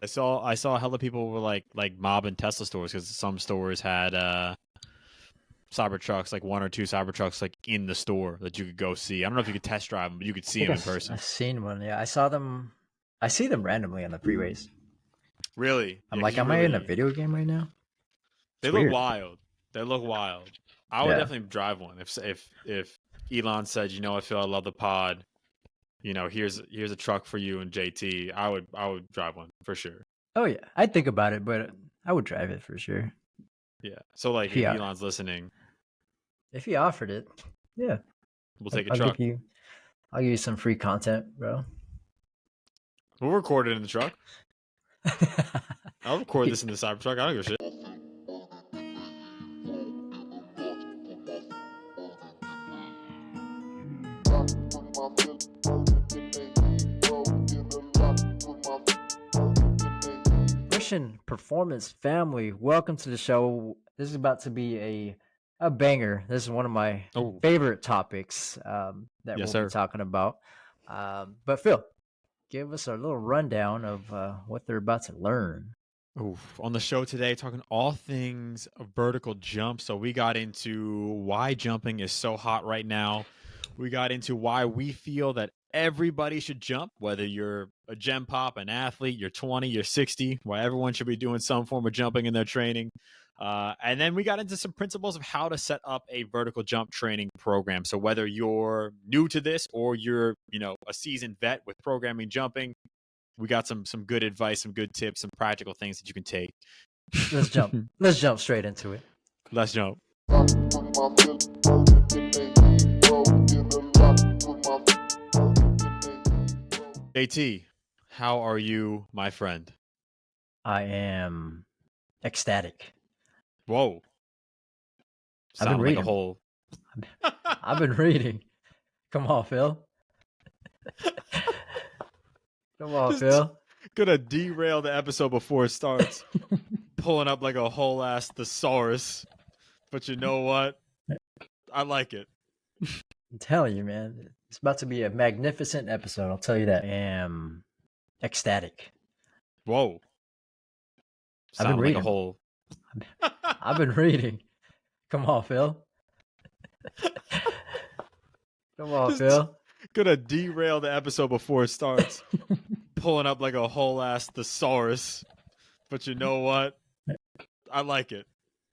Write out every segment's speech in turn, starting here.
I saw hella people were like mobbing Tesla stores because some stores had Cybertrucks, like one or two Cybertrucks, like in the store that you could go see. I don't know if you could test drive them, but you could I see think them in person. I've seen one. Yeah, I saw them. I see them randomly on the freeways. Really? I'm Yeah, like, am I in a video game right now? They It's look weird. wild. They look wild. I would Yeah. definitely drive one if Elon said, you know what, Phil, I love the pod. You know, here's a truck for you and JT. I would drive one for sure. Oh yeah, I'd think about it, but I would drive it for sure. Yeah. So like, If he if Elon's listening, if he offered it, yeah, we'll take a I'll truck. I'll give you some free content, bro. We'll record it in the truck. I'll record this in the Cybertruck. I don't give a shit. Pushin Performance family, welcome to the show. This is about to be a banger. This is one of my favorite topics that we'll be talking about. But Phil, give us a little rundown of what they're about to learn. On the show today, talking all things vertical jump. So we got into why jumping is so hot right now. We got into why we feel that everybody should jump, whether you're a gem pop, an athlete, you're 20, you're 60, why everyone should be doing some form of jumping in their training. And then we got into some principles of how to set up a vertical jump training program. So whether you're new to this or you're, a seasoned vet with programming jumping, we got some good advice, some good tips, some practical things that you can take. Let's jump. Let's jump straight into it. Let's jump. JT, how are you, my friend? I am ecstatic. Whoa. I've been reading. Like a whole... I've been reading. Come on, Phil. Come on, Phil. Gonna derail the episode before it starts. Pulling up like a whole ass thesaurus. But you know what? I like it. I'm telling you, man. It's about to be a magnificent episode. I'll tell you that. I am ecstatic. Whoa. I've been reading. Like a whole... I've been reading. Come on, Phil. Come on, Phil. Gonna derail the episode before it starts. Pulling up like a whole ass thesaurus. But you know what? I like it.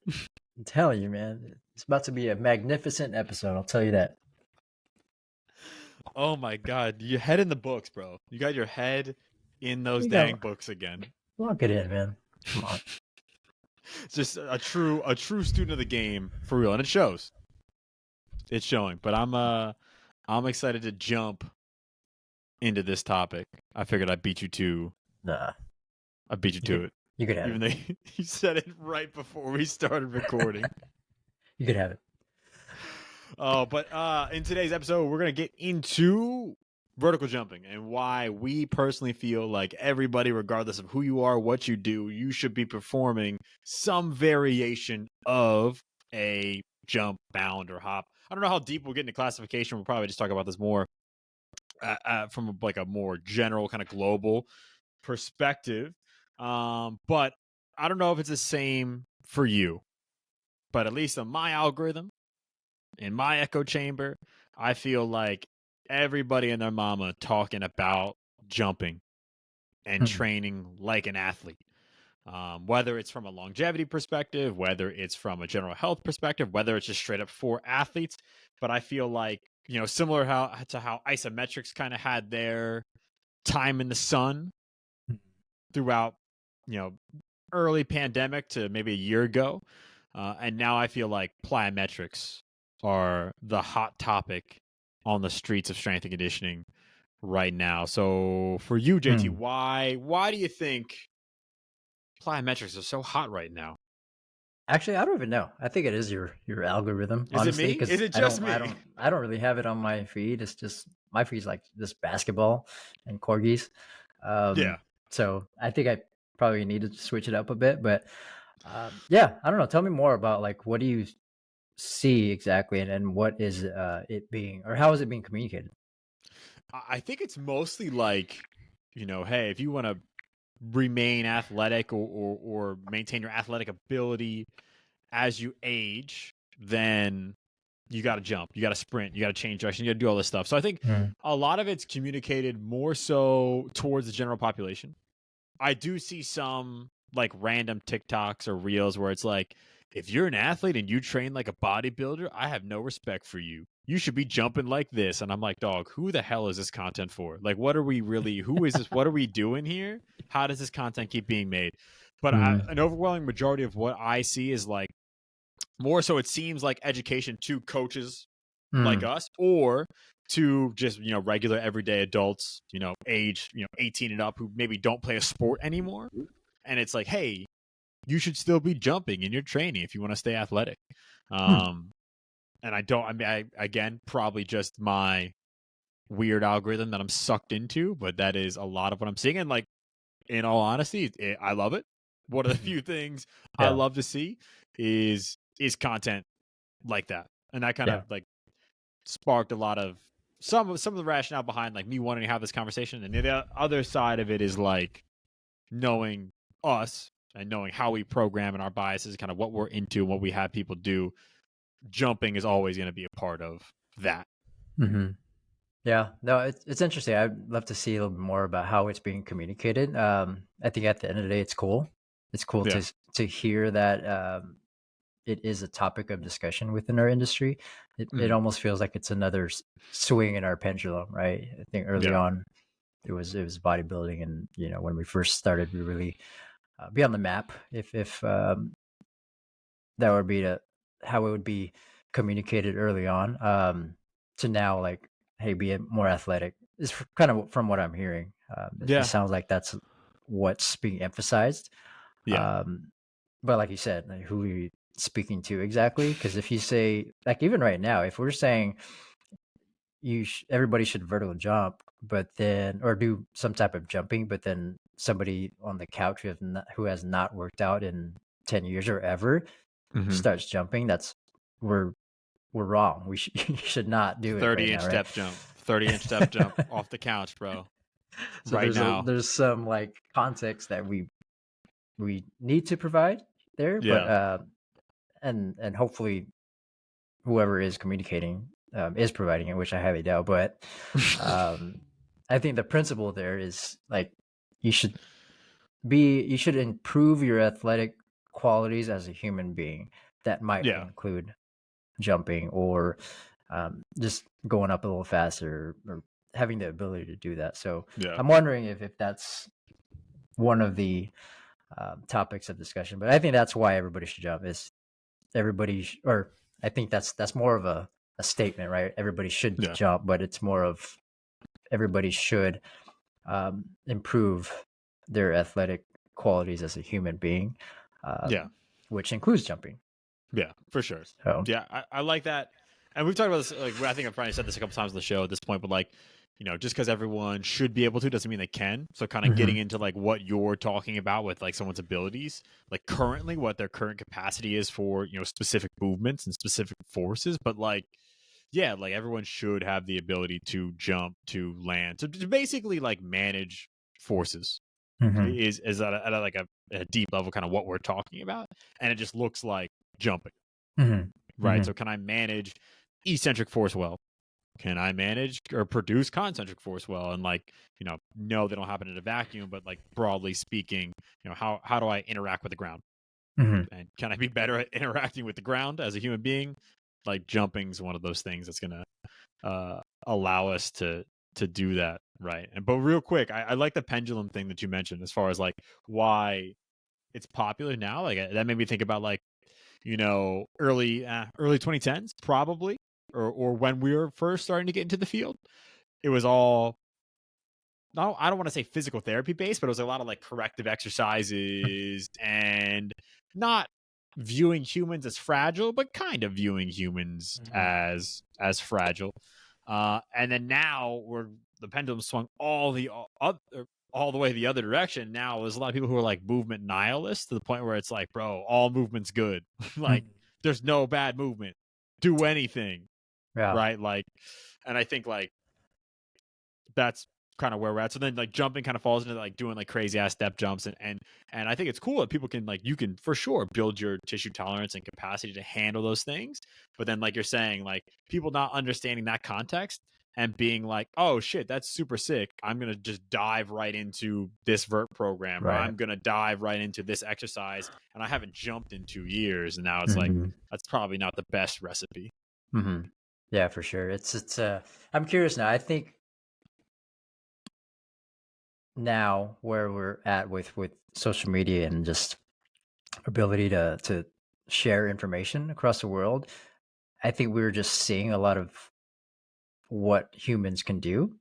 I'm telling you, man. It's about to be a magnificent episode. I'll tell you that. Oh my God. Your head in the books, bro. You got your head in those dang books again. Lock it in, man. Come on. Just a true student of the game for real. And it shows. It's showing. But I'm excited to jump into this topic. I figured I'd beat you to. Nah. I beat you to it. You could have it. Even though you said it right before we started recording. You could have it. But in today's episode, we're going to get into vertical jumping and why we personally feel like everybody, regardless of who you are, what you do, you should be performing some variation of a jump, bound, or hop. I don't know how deep we'll get into classification. We'll probably just talk about this more from like a more general kind of global perspective. But I don't know if it's the same for you. But at least on my algorithm, in my echo chamber, I feel like everybody and their mama talking about jumping and training like an athlete. Whether it's from a longevity perspective, whether it's from a general health perspective, whether it's just straight up for athletes. But I feel like, similar to how isometrics kind of had their time in the sun throughout, early pandemic to maybe a year ago. And now I feel like plyometrics are the hot topic on the streets of strength and conditioning right now. So for you, JT, why do you think plyometrics are so hot right now? Actually, I don't even know. I think it is your algorithm. Is honestly, it me? Is it just me? I don't really have it on my feed. It's just my feed's like just basketball and corgis. Yeah. So I think I probably need to switch it up a bit. But yeah, I don't know. Tell me more about like what do you see exactly, and what is it being, or how is it being communicated? I think it's mostly like, hey, if you want to remain athletic or maintain your athletic ability as you age, then you got to jump, you got to sprint, you got to change direction, you got to do all this stuff. So I think a lot of it's communicated more so towards the general population. I do see some like random TikToks or reels where it's like, if you're an athlete and you train like a bodybuilder, I have no respect for you. You should be jumping like this. And I'm like, dog, who the hell is this content for? Like, what are we really, who is this? What are we doing here? How does this content keep being made? But an overwhelming majority of what I see is like, more so it seems like education to coaches like us, or to just, regular everyday adults, age, 18 and up, who maybe don't play a sport anymore. And it's like, hey, you should still be jumping in your training if you want to stay athletic. And I again, probably just my weird algorithm that I'm sucked into, but that is a lot of what I'm seeing. And like, in all honesty, I love it. One of the few things I love to see is content like that. And that kind of like sparked a lot of some of the rationale behind like me wanting to have this conversation. And the other side of it is like knowing us and knowing how we program and our biases, kind of what we're into and what we have people do. Jumping is always going to be a part of that. Yeah, no, it's interesting. I'd love to see a little bit more about how it's being communicated. I think at the end of the day, it's cool. It's cool to hear that it is a topic of discussion within our industry. It almost feels like it's another swing in our pendulum, right? I think early on it was bodybuilding, and when we first started, we really be on the map. If that would be how it would be communicated early on, to now, like, hey, be more athletic is kind of from what I'm hearing. It sounds like that's what's being emphasized. But like you said, like, who are you speaking to exactly? Because if you say, like, even right now, if we're saying everybody should vertical jump, but then, or do some type of jumping, but then somebody on the couch who has not worked out in 10 years or ever starts jumping, we're wrong. We you should not do it right now, right? Step jump, 30-inch step jump off the couch, bro. So there's some like context that we need to provide there, but and hopefully whoever is communicating is providing it, which I highly doubt. But I think the principle there is like you should improve your athletic qualities as a human being. That might include jumping or just going up a little faster or having the ability to do that. So I'm wondering if that's one of the topics of discussion. But I think that's why everybody should jump. Is or I think that's more of a statement, right? Everybody should jump, but it's more of everybody should improve their athletic qualities as a human being, which includes jumping. Yeah, for sure. So. Yeah, I like that. And we've talked about this, like, I think I've probably said this a couple times on the show at this point, but like, just because everyone should be able to doesn't mean they can. So kind of getting into like what you're talking about with like someone's abilities, like currently what their current capacity is for, specific movements and specific forces. But like, yeah, like everyone should have the ability to jump, to land, to basically like manage forces. Is at a deep level kind of what we're talking about. And it just looks like jumping. Right. So can I manage eccentric force well? Can I manage or produce concentric force well? And like, no, they don't happen in a vacuum, but like broadly speaking, how do I interact with the ground? And can I be better at interacting with the ground as a human being? Like jumping is one of those things that's going to allow us to do that. Right. But real quick, I like the pendulum thing that you mentioned as far as like why it's popular now. Like that made me think about like, early 2010s probably, or when we were first starting to get into the field. It was all, no, I don't want to say physical therapy based, but it was a lot of like corrective exercises and not viewing humans as fragile, but kind of viewing humans as fragile. And then now the pendulum swung all the way the other direction. Now there's a lot of people who are like movement nihilists to the point where it's like, bro, all movement's good. Like there's no bad movement. Do anything. Right. Like, and I think like that's kind of where we're at. So then like jumping kind of falls into like doing like crazy ass step jumps, and I think it's cool that people can, like, you can for sure build your tissue tolerance and capacity to handle those things. But then, like you're saying, like, people not understanding that context and being like, oh shit, that's super sick, I'm gonna just dive right into this vert program, or Right. I'm gonna dive right into this exercise, and I haven't jumped in 2 years, and now it's like, Mm-hmm. that's probably not the best recipe. Mm-hmm. Yeah, for sure. I'm curious now. I think now where we're at with social media and just ability to share information across the world, I think we're just seeing a lot of what humans can do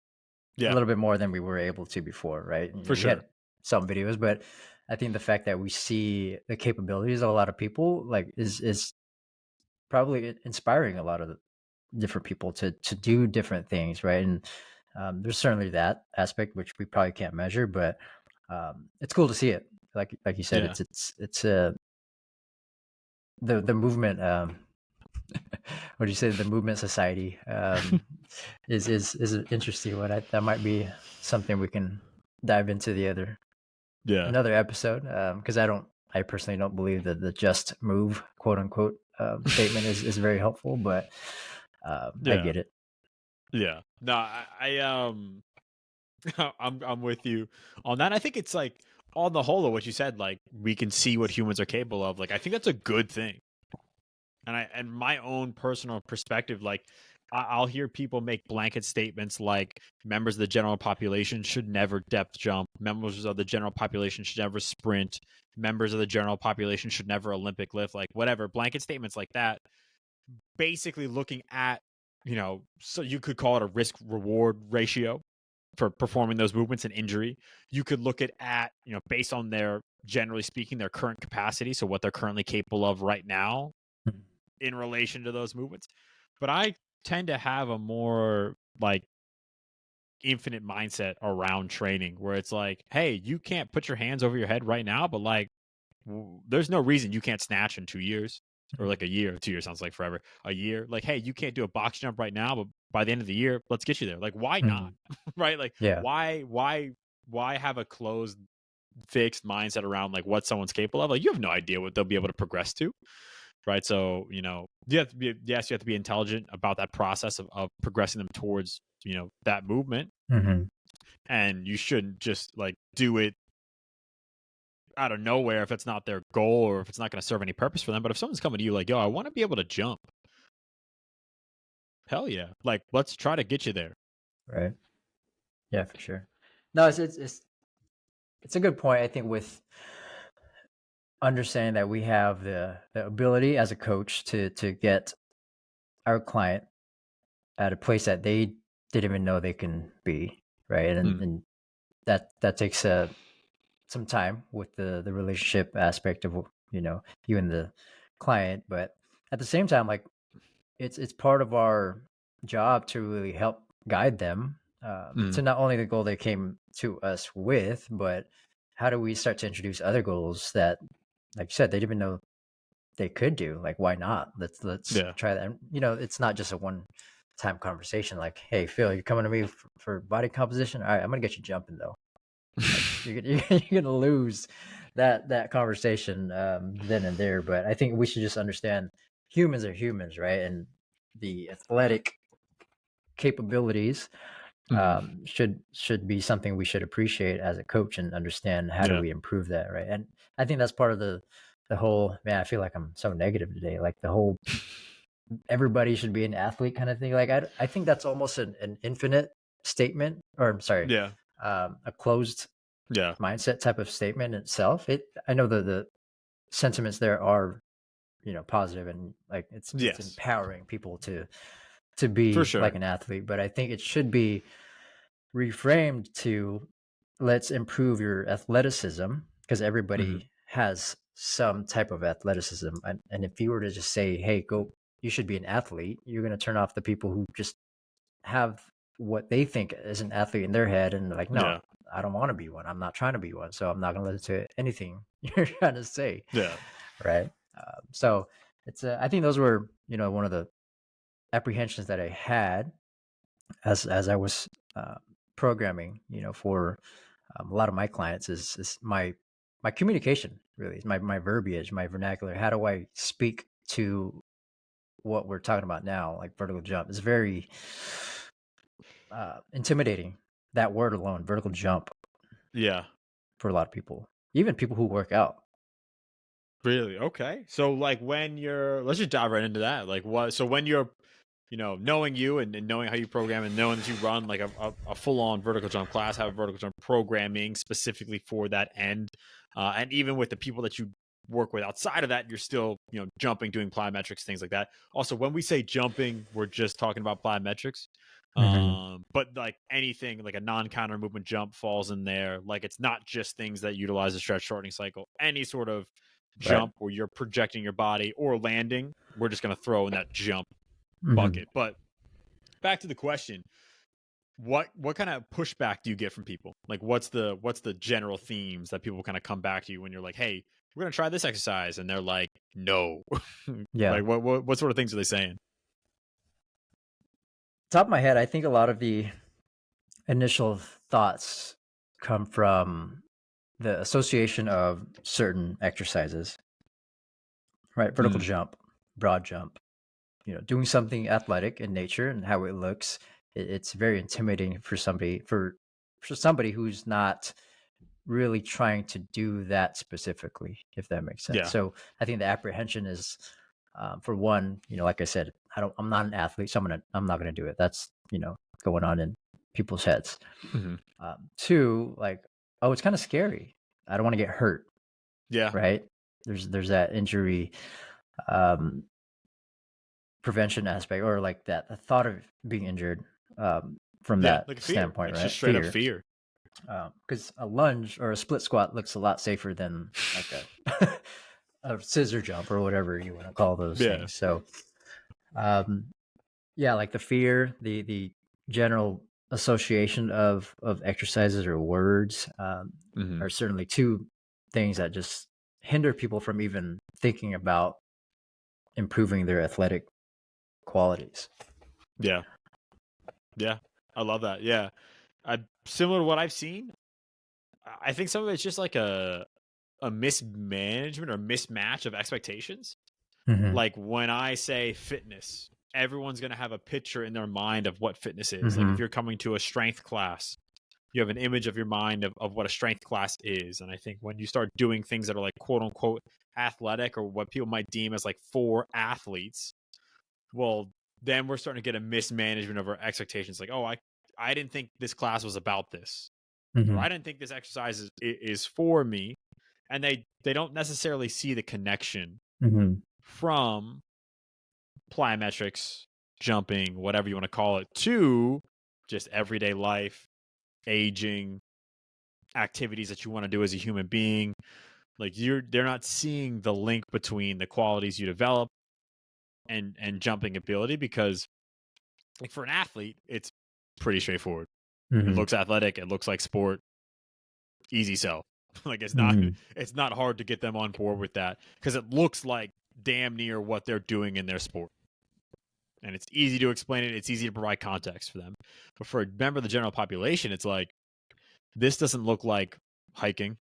a Yeah, little bit more than we were able to before, right? for We had sure. some videos, but I think the fact that we see the capabilities of a lot of people, like, is probably inspiring a lot of the different people to do different things, right? And there's certainly that aspect which we probably can't measure, but it's cool to see it. Like you said, Yeah. it's the movement. What do you say? The movement society is an interesting one. That might be something we can dive into Yeah. another episode, because I personally don't believe that the just move, quote unquote, statement is very helpful, but I Yeah. get it. Yeah. No, I'm with you on that. I think it's like, on the whole of what you said, like, we can see what humans are capable of. Like, I think that's a good thing. And my own personal perspective, like, I'll hear people make blanket statements like members of the general population should never depth jump, members of the general population should never sprint, members of the general population should never Olympic lift, like whatever, blanket statements like that, basically looking at, so you could call it a risk reward ratio for performing those movements and injury. You could look at, based on their, generally speaking, their current capacity, so what they're currently capable of right now in relation to those movements. But I tend to have a more like infinite mindset around training, where it's like, hey, you can't put your hands over your head right now, but like, there's no reason you can't snatch in 2 years, or like a year. 2 years sounds like forever. A year, like, hey, you can't do a box jump right now, but by the end of the year, let's get you there. Like, why not? Mhm. Right? Like, Yeah. why have a closed, fixed mindset around like what someone's capable of? Like, you have no idea what they'll be able to progress to. Right. So, you have to be, yes, you have to be intelligent about that process of progressing them towards, that movement. Hmm. And you shouldn't just like do it out of nowhere if it's not their goal, or if it's not going to serve any purpose for them. But if someone's coming to you like, yo, I want to be able to jump, hell yeah, like, let's try to get you there. Right. Yeah, for sure. No, it's a good point. I think with understanding that we have the ability as a coach to get our client at a place that they didn't even know they can be, right? Mm. And that takes some time with the relationship aspect of, you and the client, but at the same time, like, it's part of our job to really help guide them to Mm. not only the goal they came to us with, but how do we start to introduce other goals that, like you said, they didn't even know they could do. Like, why not? Let's Yeah. try that. And, it's not just a one time conversation. Like, hey, Phil, you're coming to me for body composition. All right, I'm gonna get you jumping though. Like, you're gonna lose that conversation then and there. But I think we should just understand humans are humans, right? And the athletic capabilities Mm. should be something we should appreciate as a coach and understand how do Yeah. we improve that, right? And I think that's part of the whole, man, I feel like I'm so negative today, like the whole everybody should be an athlete kind of thing. Like, I think that's almost an infinite statement, or I'm sorry, Yeah. a closed Yeah. mindset type of statement in itself. I know the sentiments there are, positive, and like it's Yes, empowering people to for be like sure. an athlete, but I think it should be reframed to, let's improve your athleticism, because Hmm. everybody has some type of athleticism, and if you were to just say, hey, go, you should be an athlete, you're going to turn off the people who just have what they think is an athlete in their head, and like, no, Yeah. I don't want to be one, I'm not trying to be one, so I'm not going to listen to anything you're trying to say, Yeah. right? So it's I think those were, one of the apprehensions that I had as I was programming, for a lot of my clients is my communication, really, is my verbiage, my vernacular. How do I speak to what we're talking about now, like vertical jump? Is very intimidating. That word alone, vertical jump, Yeah. for a lot of people, even people who work out. Really? Okay. So like when let's just dive right into that. Like so when you're, knowing you and knowing how you program and knowing that you run like a full on vertical jump class, have vertical jump programming specifically for that end. And even with the people that you work with outside of that, you're still, jumping, doing plyometrics, things like that. Also, when we say jumping, we're just talking about plyometrics. But like anything like a non-counter movement jump falls in there. Like it's not just things that utilize the stretch shortening cycle. Any sort of jump where you're projecting your body or landing, we're just going to throw in that jump bucket. But back to the question, what kind of pushback do you get from people? Like what's the general themes that people kind of come back to you when you're like, hey, we're going to try this exercise, and they're like, no. Yeah. Like what sort of things are they saying? Top of my head, I think a lot of the initial thoughts come from the association of certain exercises, right? Vertical jump, broad jump, doing something athletic in nature and how it looks. It's very intimidating for somebody who's not really trying to do that specifically, if that makes sense. Yeah. So I think the apprehension is, for one, like I said, I'm not an athlete, so I'm not going to do it. That's, going on in people's heads. Two, like, oh, it's kind of scary. I don't want to get hurt. Yeah. Right. There's that injury prevention aspect, or like that the thought of being injured from that like standpoint, it's right? just straight up fear. Because a lunge or a split squat looks a lot safer than like a scissor jump or whatever you want to call those things. So, like the fear, the general association of exercises or words are certainly two things that just hinder people from even thinking about improving their athletic qualities. Yeah. I love that. Yeah. Similar to what I've seen, I think some of it's just like a mismanagement or mismatch of expectations. Like when I say fitness, everyone's going to have a picture in their mind of what fitness is. Like if you're coming to a strength class, you have an image of your mind of what a strength class is. And I think when you start doing things that are like quote unquote athletic, or what people might deem as like for athletes, well, then we're starting to get a mismanagement of our expectations. Like, oh, I didn't think this class was about this. Or I didn't think this exercise is for me. And they don't necessarily see the connection from plyometrics, jumping, whatever you want to call it, to just everyday life, aging, activities that you want to do as a human being. Like they're not seeing the link between the qualities you develop and jumping ability, because like for an athlete, it's pretty straightforward. It looks athletic, it looks like sport, easy sell. Like it's not hard to get them on board with that, because it looks like damn near what they're doing in their sport. And it's easy to explain it. It's easy to provide context for them. But for a member of the general population, it's like, this doesn't look like hiking.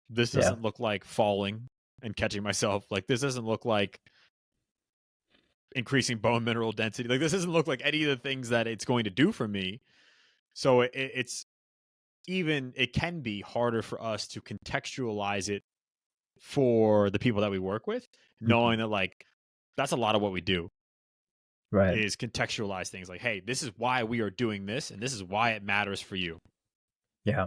This doesn't look like falling and catching myself. Like this doesn't look like increasing bone mineral density. Like this doesn't look like any of the things that it's going to do for me. So it can be harder for us to contextualize it for the people that we work with, knowing that like that's a lot of what we do. Right. Is contextualize things like, hey, this is why we are doing this, and this is why it matters for you. Yeah.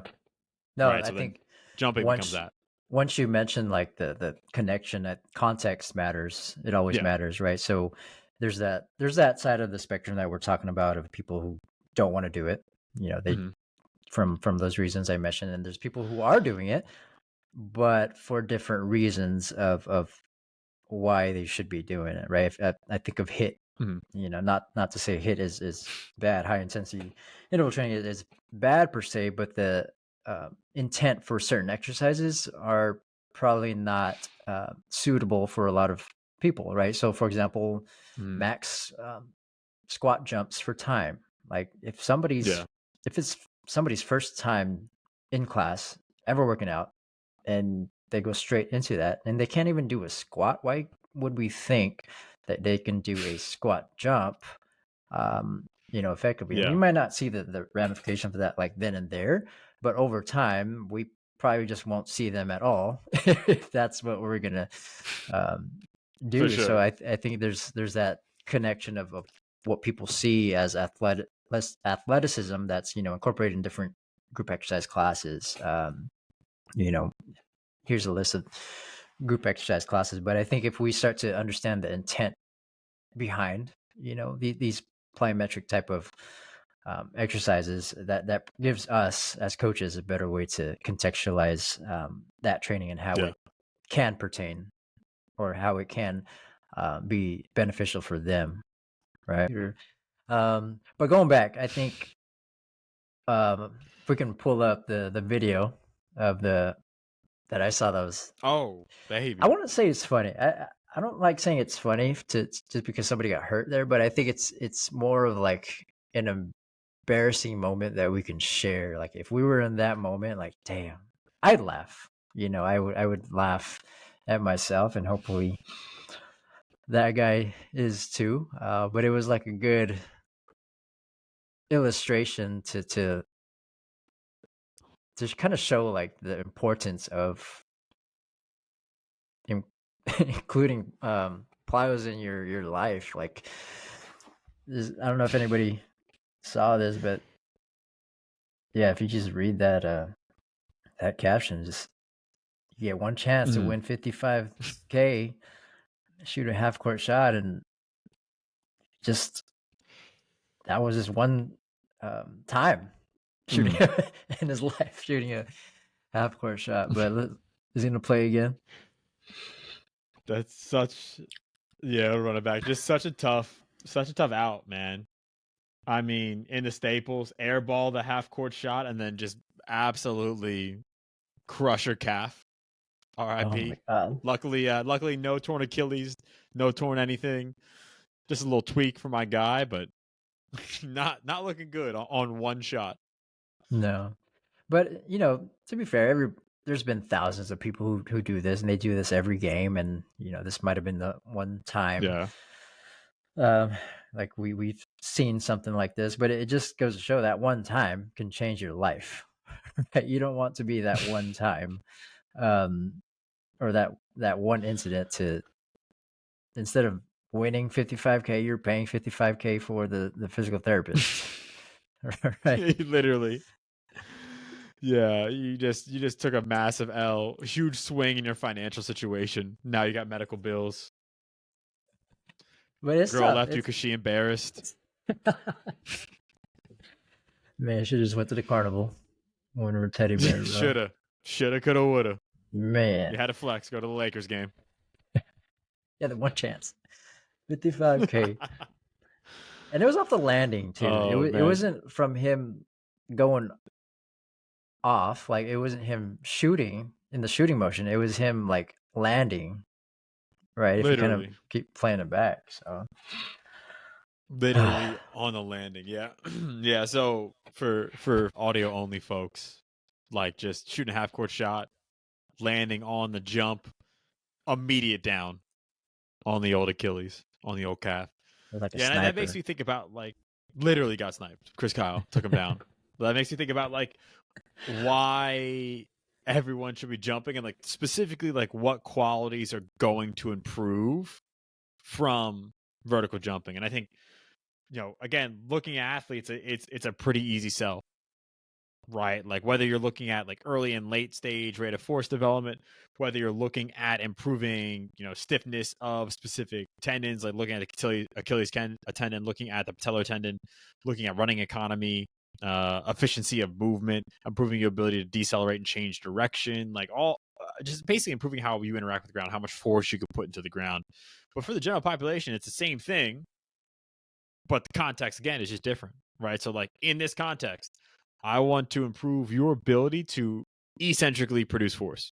No, right? I So think jumping becomes that. Once you mention like the connection, that context matters. It always matters, right? So there's that side of the spectrum that we're talking about, of people who don't want to do it. They from those reasons I mentioned, and there's people who are doing it, but for different reasons of why they should be doing it, right? I think of HIIT, not to say HIIT is bad. High intensity interval training is bad per se, but the intent for certain exercises are probably not suitable for a lot of people, right? So for example, max squat jumps for time. Like if it's somebody's first time in class ever working out, and they go straight into that, and they can't even do a squat. Why would we think that they can do a squat jump, effectively? And Yeah. we might not see the ramification for that like then and there, but over time, we probably just won't see them at all if that's what we're gonna do. For sure. So I think there's that connection of what people see as athleticism that's incorporated in different group exercise classes. Here's a list of group exercise classes, but I think if we start to understand the intent behind these plyometric type of exercises, that gives us as coaches a better way to contextualize that training and how it can pertain, or how it can be beneficial for them, right? But going back, I think if we can pull up the video of that I saw, that was baby. I wouldn't say it's funny. I don't like saying it's funny just because somebody got hurt there, but I think it's more of like an embarrassing moment that we can share. Like if we were in that moment, like damn, I'd laugh. I would laugh at myself, and hopefully that guy is too. But it was like a good illustration to kind of show like the importance of including plyos in your life. Like I don't know if anybody saw this, but yeah, if you just read that caption, just you get one chance to win $55K, shoot a half court shot, and just that was just one time shooting in his life, shooting a half court shot. But is he gonna play again? That's such, run it back. Just such a tough out, man. I mean, in the Staples, airball the half court shot, and then just absolutely crush her calf. R.I.P. Luckily, no torn Achilles, no torn anything. Just a little tweak for my guy, but not looking good on one shot. No, but to be fair, there's been thousands of people who do this, and they do this every game, and this might have been the one time. Yeah. Like we've seen something like this, but it just goes to show that one time can change your life. Right? You don't want to be that one time, or that one incident to, instead of winning $55K, you're paying $55K for the physical therapist. Right? Literally. Yeah, you just took a massive L, huge swing in your financial situation. Now you got medical bills. But it's girl tough. left you because she embarrassed. Man, should have just went to the carnival. Won her teddy bear. Shoulda, coulda, woulda. Man, you had to flex. Go to the Lakers game. Yeah, the one chance, $55K, and it was off the landing too. It wasn't from him going off. Like it wasn't him shooting in the shooting motion. It was him like landing. Right, if literally. you kind of keep playing it back, so literally on the landing. Yeah. Yeah, so for audio only folks, like just shooting a half court shot, landing on the jump, immediate down on the old Achilles, on the old calf. Like and that makes me think about, like, literally got sniped. Chris Kyle took him down. But that makes me think about, like, why everyone should be jumping, and like specifically like what qualities are going to improve from vertical jumping. And I think, again, looking at athletes, it's a pretty easy sell, right? Like whether you're looking at like early and late stage rate of force development, whether you're looking at improving, stiffness of specific tendons, like looking at Achilles tendon, looking at the patellar tendon, looking at running economy, efficiency of movement, improving your ability to decelerate and change direction, like all just basically improving how you interact with the ground, how much force you can put into the ground. But for the general population, it's the same thing, but the context again is just different, right? So like in this context, I want to improve your ability to eccentrically produce force,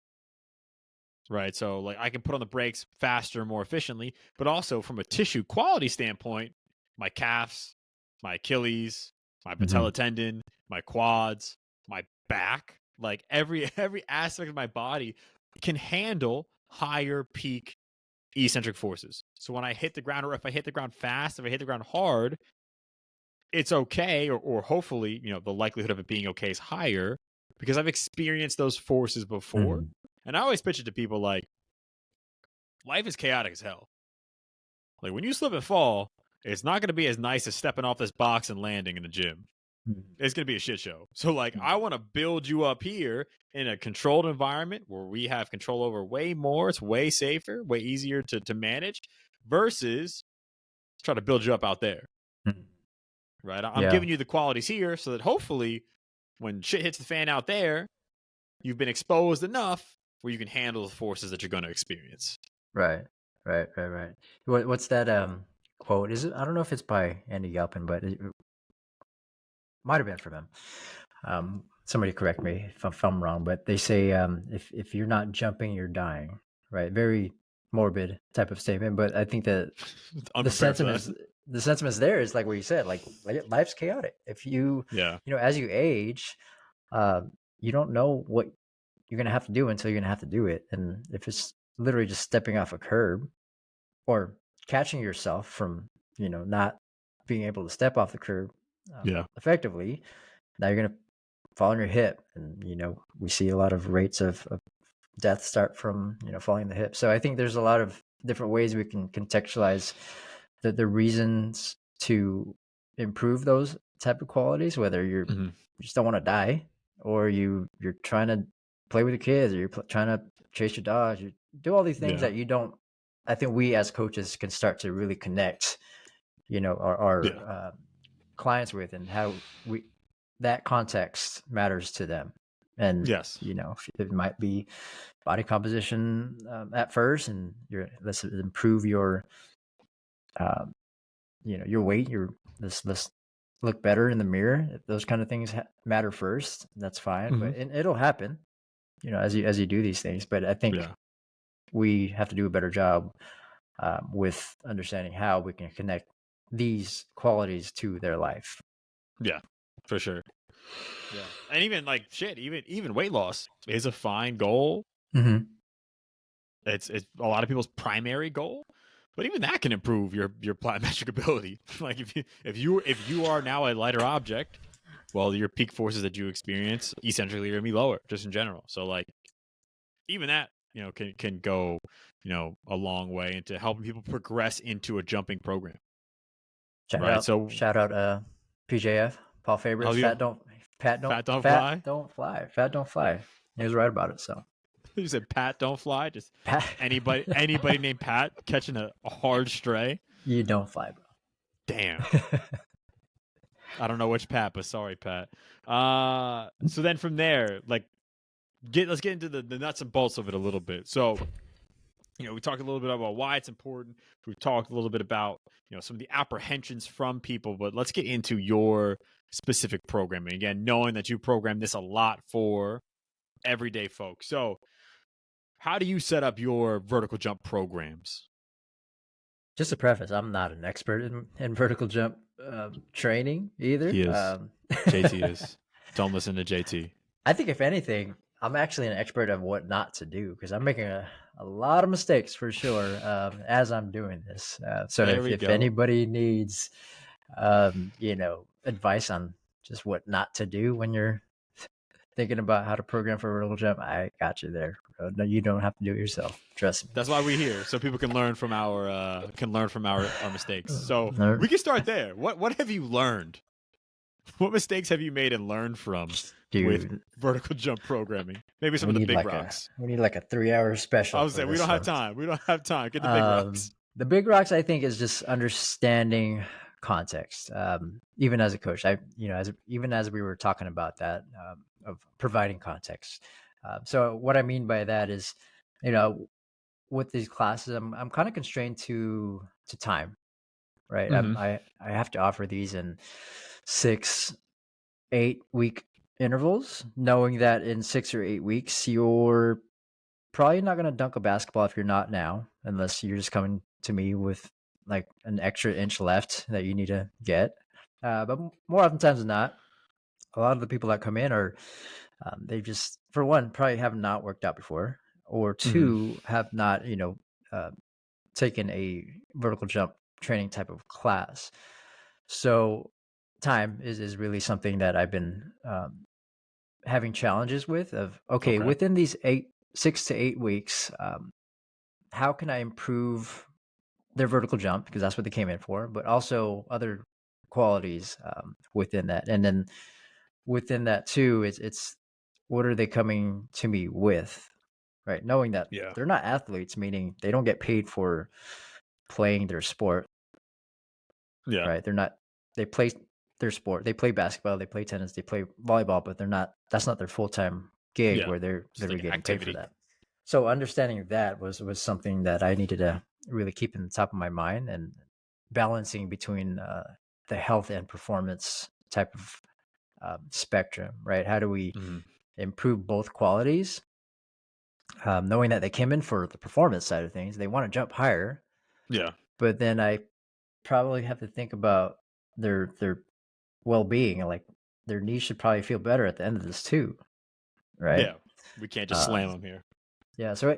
right? So like I can put on the brakes faster, more efficiently, but also from a tissue quality standpoint, my calves, my Achilles, my patella tendon, my quads, my back, like every aspect of my body can handle higher peak eccentric forces. So when I hit the ground, or if I hit the ground fast, if I hit the ground hard, it's okay, or hopefully, the likelihood of it being okay is higher because I've experienced those forces before. And I always pitch it to people like, life is chaotic as hell. Like when you slip and fall, it's not going to be as nice as stepping off this box and landing in the gym. It's going to be a shit show. So like, I want to build you up here in a controlled environment where we have control over way more. It's way safer, way easier to manage versus try to build you up out there. Right. I'm giving you the qualities here so that hopefully when shit hits the fan out there, you've been exposed enough where you can handle the forces that you're going to experience. Right. What's that quote? Is it? I don't know if it's by Andy Galpin, but it might have been from him. Somebody correct me if I'm wrong, but they say if you're not jumping, you're dying. Right. Very morbid type of statement, but I think that the sentiment there is like what you said. Like life's chaotic. If you as you age, you don't know what you're gonna have to do until you're gonna have to do it, and if it's literally just stepping off a curb or catching yourself from not being able to step off the curb effectively, now you're gonna fall on your hip, and we see a lot of rates of death start from falling the hip. So I think there's a lot of different ways we can contextualize the reasons to improve those type of qualities, whether you just don't want to die, or you're trying to play with your kids, or you're trying to chase your dogs, you do all these things that you don't. I think we as coaches can start to really connect our clients with, and how that context matters to them. And it might be body composition at first, and let's improve your your weight, let's look better in the mirror. Those kind of things matter first. That's fine, but it'll happen as you do these things. But I think we have to do a better job with understanding how we can connect these qualities to their life. Yeah, for sure. Yeah, and even like even weight loss is a fine goal. It's a lot of people's primary goal, but even that can improve your plyometric ability. Like if you are now a lighter object, well, your peak forces that you experience eccentrically are gonna be lower, just in general. So like even that can go a long way into helping people progress into a jumping program. Shout out PJF Paul Faber's Fat Don't Fly. He was right about it. So you said Pat Don't Fly. Just Pat. anybody named Pat catching a hard stray. You don't fly, bro. Damn. I don't know which Pat, but sorry, Pat. So then from there, like let's get into the nuts and bolts of it a little bit. So we talked a little bit about why it's important. We talked a little bit about some of the apprehensions from people, but let's get into your specific programming. Again, knowing that you program this a lot for everyday folks. So how do you set up your vertical jump programs? Just a preface, I'm not an expert in vertical jump training either. He is. JT is. Don't listen to JT. I think if anything, I'm actually an expert of what not to do, because I'm making a lot of mistakes for sure as I'm doing this. So if anybody needs, advice on just what not to do when you're thinking about how to program for a vertical jump, I got you there. No, you don't have to do it yourself. Trust me. That's why we're here, so people can learn from our mistakes. So we can start there. What have you learned? What mistakes have you made and learned from with vertical jump programming? Maybe some of the big rocks. We need like a 3-hour special. I was saying we don't have time. We don't have time. Get the big rocks. The big rocks, I think, is just understanding context. Even as a coach, even as we were talking about that, of providing context. So what I mean by that is, with these classes, I'm kind of constrained to time, right? I have to offer these in 6-8 week intervals, knowing that in 6 or 8 weeks, you're probably not going to dunk a basketball if you're not now, unless you're just coming to me with like an extra inch left that you need to get. But more oftentimes than not, a lot of the people that come in are they just, for one, probably have not worked out before, or two, have not, uh, taken a vertical jump training type of class. So time is really something that I've been having challenges with. Of okay, within these 6 to 8 weeks, how can I improve their vertical jump, because that's what they came in for, but also other qualities within that. And then within that too, it's what are they coming to me with, right? Knowing that they're not athletes, meaning they don't get paid for playing their sport. Yeah. Right. They play their sport. They play basketball, they play tennis, they play volleyball, but that's not their full-time gig where they're like getting activity. paid for that. So understanding that was something that I needed to really keep in the top of my mind, and balancing between the health and performance type of spectrum, right? How do we improve both qualities? Knowing that they came in for the performance side of things, they want to jump higher. Yeah. But then I probably have to think about their well-being, and like their knees should probably feel better at the end of this too, right? Yeah, we can't just slam them here. Yeah, so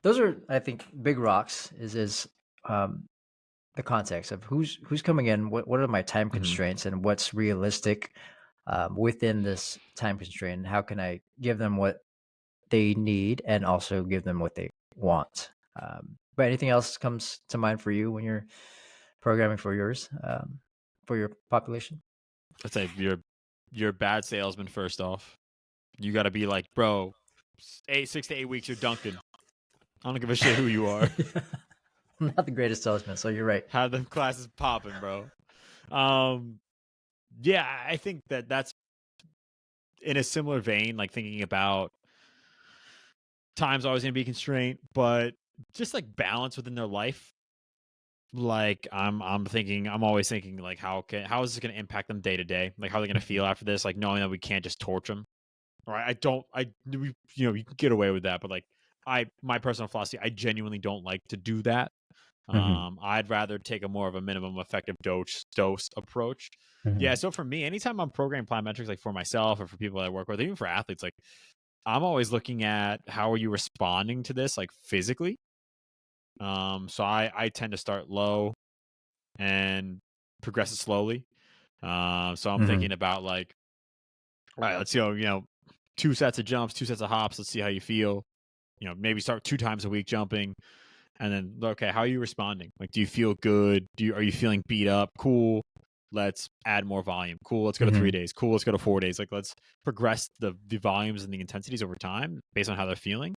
those are, I think, big rocks. Is the context of who's coming in, what are my time constraints, and what's realistic within this time constraint. How can I give them what they need and also give them what they want? But anything else comes to mind for you when you're programming for yours, for your population? I'd say you're a bad salesman. First off, you got to be like, bro, 6 to 8 weeks, you're dunking. I don't give a shit who you are. I'm not the greatest salesman, so you're right. Have them classes popping, bro. Yeah, I think that's in a similar vein, like thinking about time's always gonna be a constraint, but just like balance within their life. Like I'm always thinking like how is this gonna impact them day to day? Like how are they gonna feel after this? Like knowing that we can't just torch them. Right? You can get away with that, but like my personal philosophy, I genuinely don't like to do that. I'd rather take a more of a minimum effective dose approach. Yeah, so for me, anytime I'm programming plyometrics, like for myself or for people that I work with, even for athletes, like I'm always looking at how are you responding to this, like physically. So I tend to start low and progress it slowly. So I'm thinking about like, all right, let's go, 2 sets of jumps, 2 sets of hops. Let's see how you feel. Maybe start 2 times a week jumping. And then, okay, how are you responding? Like, do you feel good? Are you feeling beat up? Cool. Let's add more volume. Cool. Let's go to 3 days. Cool. Let's go to 4 days. Like, let's progress the volumes and the intensities over time based on how they're feeling.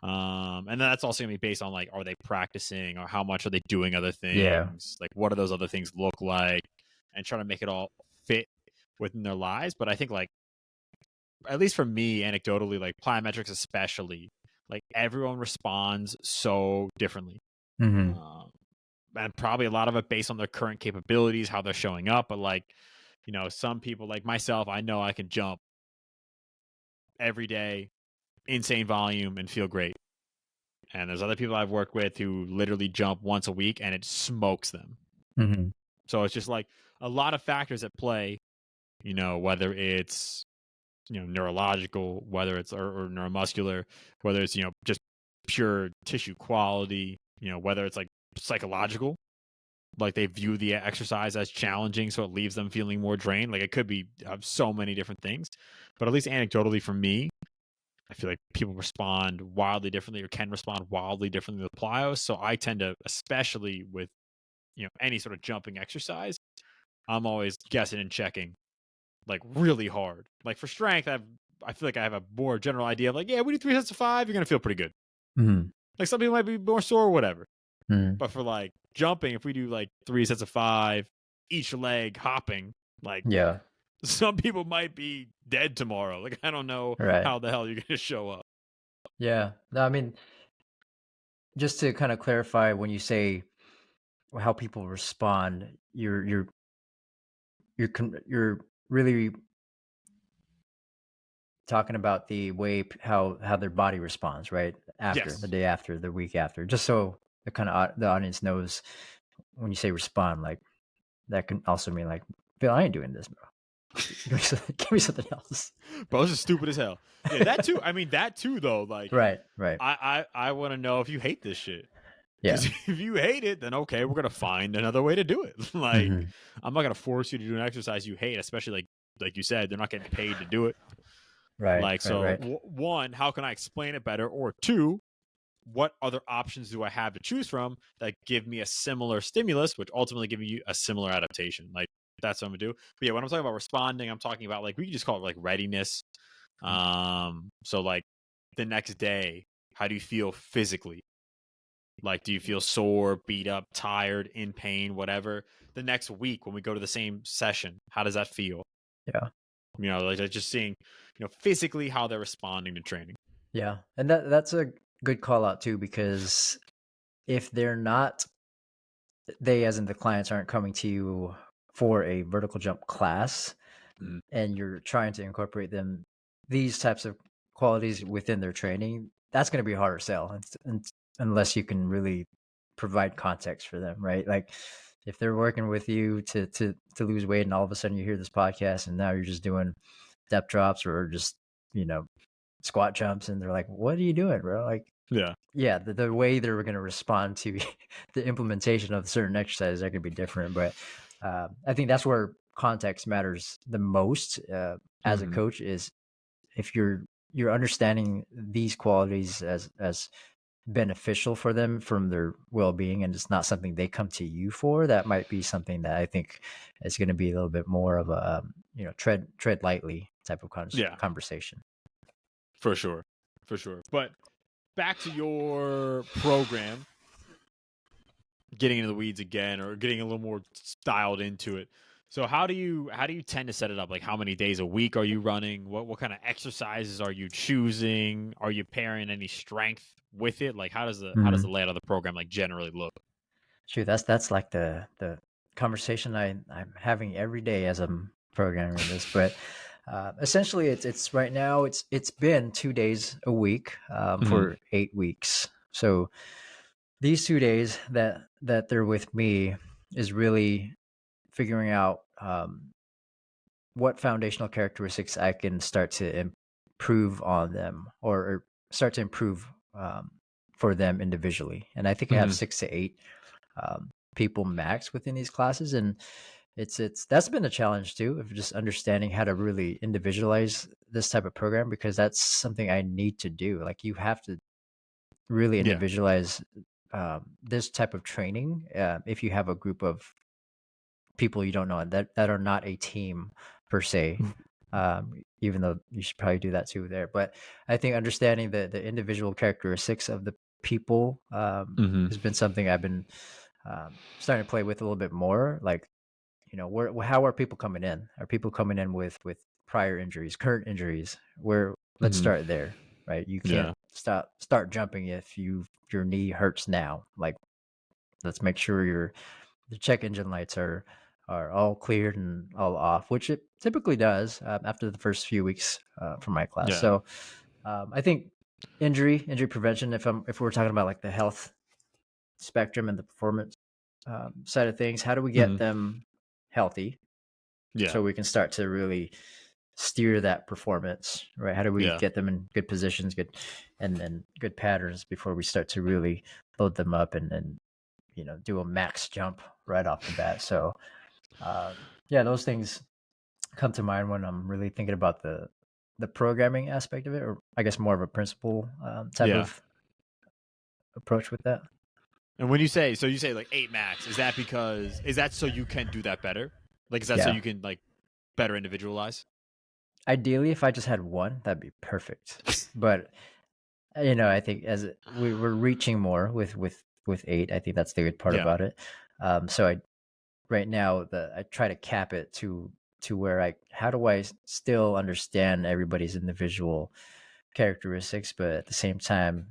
And then that's also gonna be based on like, are they practicing or how much are they doing other things? Yeah. Like, what do those other things look like? And try to make it all fit within their lives. But I think like, at least for me, anecdotally, like plyometrics especially, like everyone responds so differently. And probably a lot of it based on their current capabilities, how they're showing up. But like, some people like myself, I know I can jump every day, insane volume, and feel great. And there's other people I've worked with who literally jump once a week and it smokes them. So it's just like a lot of factors at play, whether it's neurological, whether it's or neuromuscular, whether it's just pure tissue quality, whether it's like psychological, like they view the exercise as challenging, so it leaves them feeling more drained. Like it could be so many different things, but at least anecdotally for me, I feel like people respond wildly differently or can respond wildly differently with plyos. So I tend to, especially with any sort of jumping exercise, I'm always guessing and checking like really hard. Like for strength, I feel like I have a more general idea of like, yeah, we do 3 sets of 5, you're gonna feel pretty good. Like some people might be more sore or whatever. But for like jumping, if we do like 3 sets of 5, each leg hopping, like some people might be dead tomorrow. Like I don't know how the hell you're gonna show up. Yeah. No, I mean, just to kind of clarify, when you say how people respond, you're really talking about the way how their body responds, right? After the day after, the week after, just so the audience knows when you say respond, like that can also mean like Phil, I ain't doing this, bro. Give me something else. Bro, this is stupid as hell. Yeah, that too. I mean, that too, though. Like, right. I want to know if you hate this shit. Yeah. Because if you hate it, then okay, we're gonna find another way to do it. Like, I'm not gonna force you to do an exercise you hate, especially like you said, they're not getting paid to do it. Right. Like, so one, how can I explain it better? Or two, what other options do I have to choose from that give me a similar stimulus, which ultimately give you a similar adaptation? Like, that's what I'm gonna do. But yeah, when I'm talking about responding, I'm talking about like we can just call it like readiness. So like the next day, how do you feel physically? Like, do you feel sore, beat up, tired, in pain, whatever? The next week when we go to the same session, how does that feel? Yeah. You know, like just seeing, physically how they're responding to training. Yeah. And that's a good call out too, because if they're not, they as in the clients aren't coming to you for a vertical jump class, and you're trying to incorporate these types of qualities within their training, that's going to be a harder sell unless you can really provide context for them, right? Like if they're working with you to lose weight, and all of a sudden you hear this podcast and now you're just doing depth drops or just squat jumps, and they're like, what are you doing, bro? Like, yeah, the way they're going to respond to the implementation of certain exercises are going to be different. But I think that's where context matters the most as a coach, is if you're understanding these qualities as beneficial for them from their well-being, and it's not something they come to you for, that might be something that I think is going to be a little bit more of a tread lightly type of conversation. For sure. But back to your program, getting into the weeds again, or getting a little more dialed into it. So how do you tend to set it up? Like, how many days a week are you running? What kind of exercises are you choosing? Are you pairing any strength with it? Like, how does the layout of the program like generally look? Shoot, that's like the conversation I'm having every day as I'm programming this. But essentially, it's right now it's been 2 days a week for 8 weeks. So these 2 days that they're with me is really figuring out what foundational characteristics I can start to improve on them, or start to improve for them individually. And I think I have 6 to 8 people max within these classes, and it's that's been a challenge too, of just understanding how to really individualize this type of program, because that's something I need to do. Like, you have to really individualize this type of training if you have a group of people you don't know that are not a team per se, even though you should probably do that too there. But I think understanding the individual characteristics of the people has been something I've been starting to play with a little bit more. Like, how are people coming in? Are people coming in with prior injuries, current injuries? Let's start there, right? You can't start jumping if your knee hurts now. Like, let's make sure the check engine lights are all cleared and all off, which it typically does after the first few weeks from my class. So I think injury prevention, if we're talking about like the health spectrum and the performance side of things, how do we get them healthy so we can start to really steer that performance, right? How do we get them in good positions, good and good patterns before we start to really load them up and do a max jump right off the bat? So those things come to mind when I'm really thinking about the programming aspect of it, or I guess more of a principle type of approach with that. And when you say like 8 max, is that so you can do that better? Like, is that so you can like better individualize? Ideally, if I just had one, that'd be perfect. But I think as we're reaching more with 8, I think that's the good part about it. So right now I try to cap it to where how do I still understand everybody's individual characteristics, but at the same time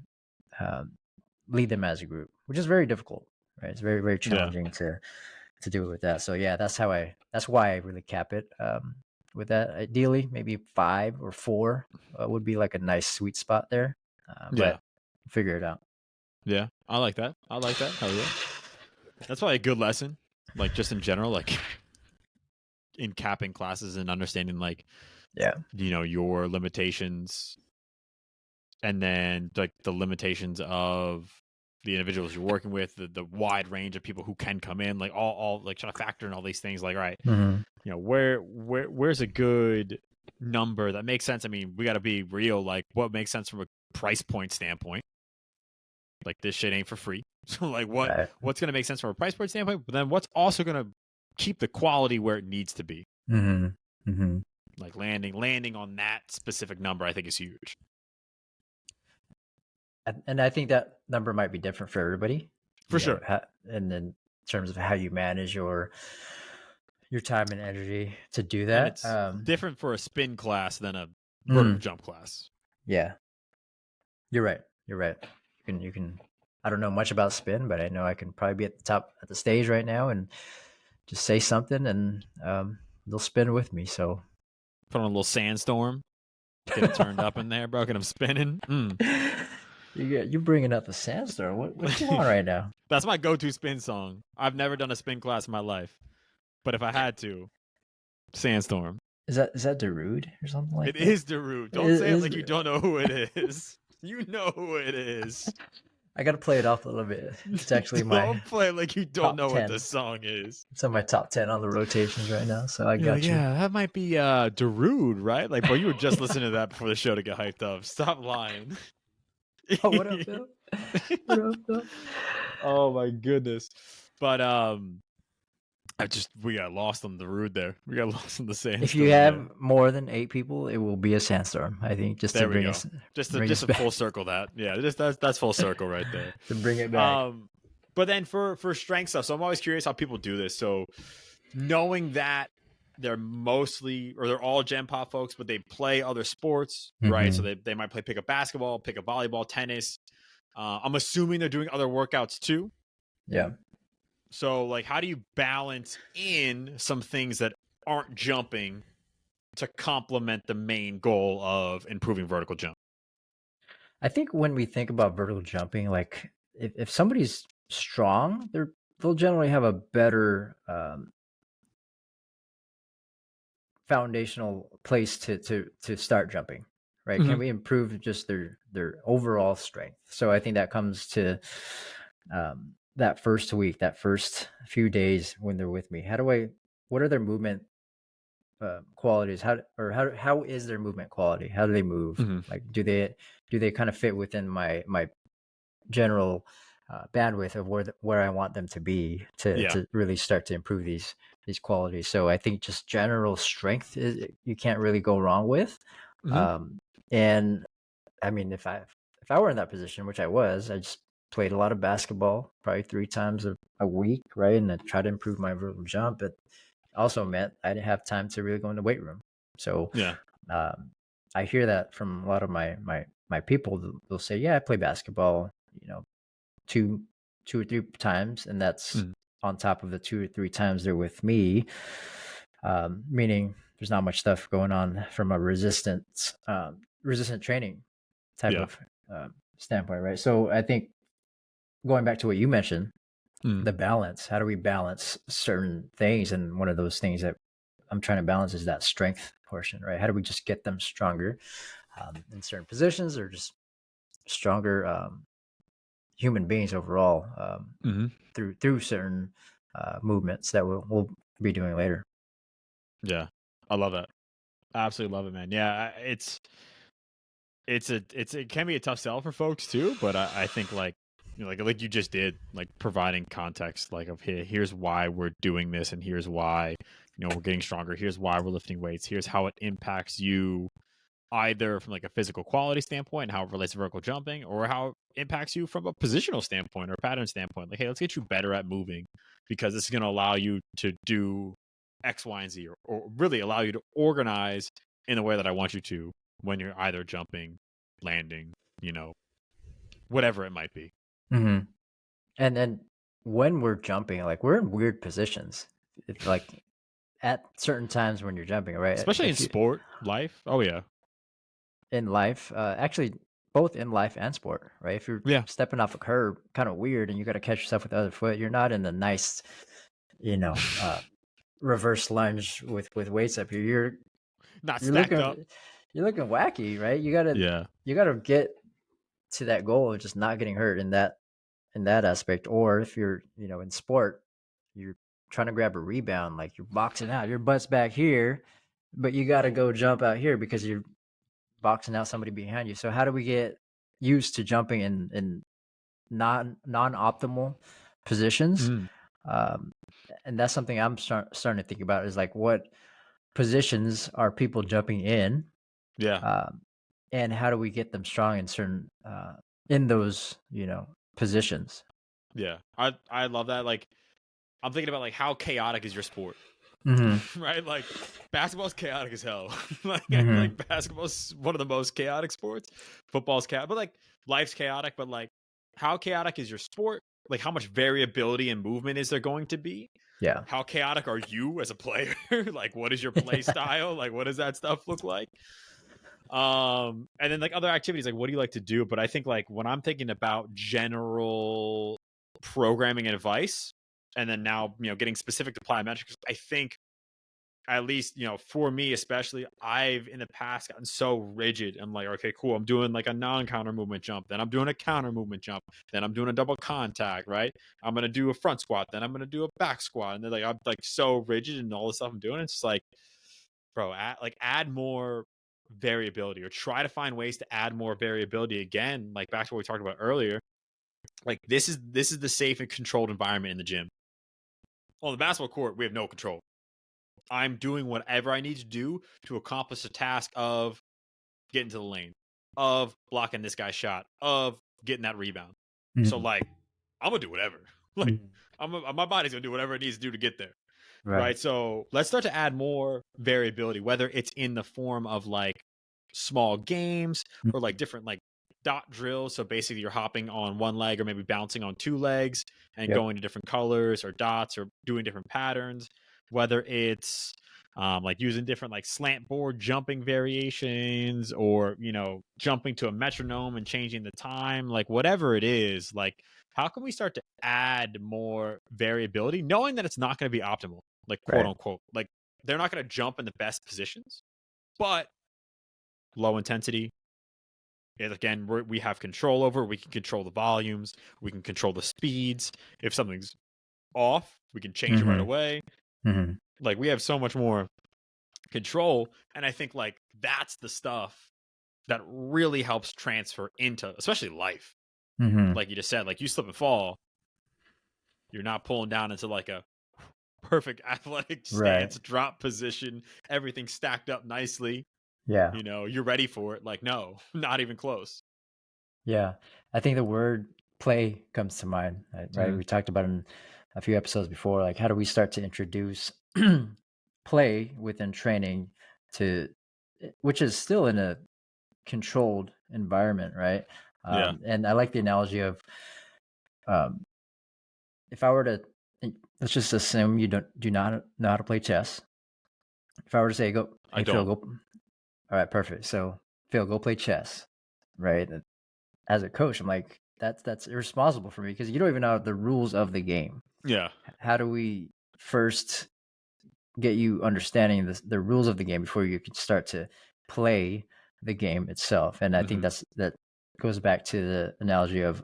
lead them as a group, which is very difficult, right? It's very, very challenging to do it with that. So that's why I really cap it with that. Ideally, maybe 5 or 4 would be like a nice sweet spot there. But figure it out. Yeah, I like that. Hell yeah. That's probably a good lesson. Like, just in general, like in capping classes and understanding like, yeah, your limitations, and then like the limitations of the individuals you're working with, the wide range of people who can come in, like all like trying to factor in all these things. Like, all right, where's a good number that makes sense? I mean, we got to be real. Like, what makes sense from a price point standpoint? Like, this shit ain't for free. So, like, what's gonna make sense from a price point standpoint? But then, what's also gonna keep the quality where it needs to be? Like landing on that specific number, I think is huge. And I think that number might be different for everybody. For sure. And in terms of how you manage your time and energy to do that. And it's different for a spin class than a vertical jump class. Yeah. You're right. You can I don't know much about spin, but I know I can probably be at the top at the stage right now and just say something and they'll spin with me. So put on a little sandstorm, get it turned up in there, bro. Get them spinning. You're bringing up the sandstorm. What you want right now? That's my go-to spin song. I've never done a spin class in my life, but if I had to, sandstorm. Is that Darude or something like that? It is Darude. Don't say it like you don't know who it is. You know who it is. I gotta play it off a little bit. It's actually don't play it like you don't know 10. What the song is. It's on my top 10 on the rotations right now, so I got you. Yeah, that might be Darude, right? Like, bro, you were just listening to that before the show to get hyped up. Stop lying. Oh, what up, Phil? What up, Phil? Oh my goodness. But we got lost on the road there. We got lost in the sand. If you have more than 8 people, it will be a sandstorm. I think just there to bring us, just to full circle that. Yeah, that's full circle right there. To bring it back. But then for strength stuff, so I'm always curious how people do this. So knowing that they're all Gen Pop folks, but they play other sports, right? So they might play pickup basketball, pickup volleyball, tennis. I'm assuming they're doing other workouts too. Yeah. So like, how do you balance in some things that aren't jumping to complement the main goal of improving vertical jump? I think when we think about vertical jumping, like if somebody's strong, they'll generally have a better foundational place to start jumping, right? Can we improve just their overall strength? So I think that comes to that first week, that first few days when they're with me. What are their movement qualities? How is their movement quality? How do they move? Like, do they kind of fit within my general bandwidth of where I want them to be to really start to improve these qualities? So I think just general strength you can't really go wrong with. And I mean, if I were in that position, which I just played a lot of basketball, probably 3 times a week, right? And I try to improve my vertical jump. It also meant I didn't have time to really go in the weight room. So I hear that from a lot of my people. They'll say, yeah, I play basketball, 2 or 3 times, and that's on top of the 2 or 3 times they're with me, meaning there's not much stuff going on from a resistant training type of standpoint, right? So I think going back to what you mentioned, the balance, how do we balance certain things? And one of those things that I'm trying to balance is that strength portion, right? How do we just get them stronger in certain positions, or just stronger human beings overall through certain movements that we'll be doing later. Yeah, I love that. I absolutely love it, man. Yeah, it can be a tough sell for folks too, but I think like you just did, like providing context, like of here's why we're doing this, and here's why we're getting stronger. Here's why we're lifting weights. Here's how it impacts you, either from like a physical quality standpoint, and how it relates to vertical jumping, or how it impacts you from a positional standpoint or pattern standpoint. Like, hey, let's get you better at moving, because this is going to allow you to do X, Y, and Z, or really allow you to organize in the way that I want you to when you're either jumping, landing, whatever it might be. And then when we're jumping, like, we're in weird positions. It's like at certain times when you're jumping, right? Especially in sport, life. Oh yeah. In life, actually, both in life and sport, right? If you're stepping off a curb, kind of weird, and you got to catch yourself with the other foot, you're not in the nice, reverse lunge with weights up here, you're stacked up. You're looking wacky, right? You gotta get to that goal of just not getting hurt in that aspect. Or if you're, in sport, you're trying to grab a rebound, like you're boxing out, your butt's back here, but you got to go jump out here because you're boxing out somebody behind you. So how do we get used to jumping in non-optimal positions? And that's something I'm starting to think about, is like, what positions are people jumping in? And how do we get them strong in certain in those positions? Yeah, I love that. Like, I'm thinking about like how chaotic is your sport, right? Like, basketball's chaotic as hell. Like basketball's one of the most chaotic sports. Football's chaotic, but like life's chaotic. But like, how chaotic is your sport? Like, how much variability and movement is there going to be? Yeah. How chaotic are you as a player? Like, what is your play style? Like, what does that stuff look like? And then like other activities, like what do you like to do? But I think like when I'm thinking about general programming and advice, and then now, getting specific to plyometrics, I think, at least, for me especially, I've in the past gotten so rigid. I'm like, okay, cool, I'm doing like a non-counter movement jump, then I'm doing a counter movement jump, then I'm doing a double contact, right? I'm gonna do a front squat, then I'm gonna do a back squat, and then like I'm like so rigid in all the stuff I'm doing. It's just like, bro, add more variability, or try to find ways to add more variability. Again, like back to what we talked about earlier, like this is the safe and controlled environment in the gym. On the basketball court, we have no control. I'm doing whatever I need to do to accomplish the task of getting to the lane, of blocking this guy's shot, of getting that rebound. So like, I'm gonna do whatever. Like, my body's gonna do whatever it needs to do to get there. Right. So let's start to add more variability, whether it's in the form of like small games, or like different like dot drills. So basically you're hopping on one leg, or maybe bouncing on two legs and going to different colors or dots, or doing different patterns, whether it's like using different like slant board jumping variations, or jumping to a metronome and changing the time, like whatever it is. Like, how can we start to add more variability, knowing that it's not going to be optimal, like quote unquote, like they're not going to jump in the best positions, but low intensity. Again, we have control over. We can control the volumes. We can control the speeds. If something's off, we can change it right away. Like, we have so much more control, and I think like that's the stuff that really helps transfer into especially life. Like you just said, like you slip and fall, you're not pulling down into like a perfect athletic stance, drop position, everything stacked up nicely. Yeah. You're ready for it. Like, no, not even close. Yeah. I think the word play comes to mind, right? We talked about it in a few episodes before, like how do we start to introduce play within training, which is still in a controlled environment, right? And I like the analogy of, if I were to, let's just assume you do not know how to play chess. If I were to say, go, hey, Phil, go. All right, perfect. So Phil, go play chess, right? As a coach, I'm like, that's irresponsible for me, because you don't even know the rules of the game. Yeah. How do we first get you understanding the rules of the game before you can start to play the game itself? And I think that goes back to the analogy of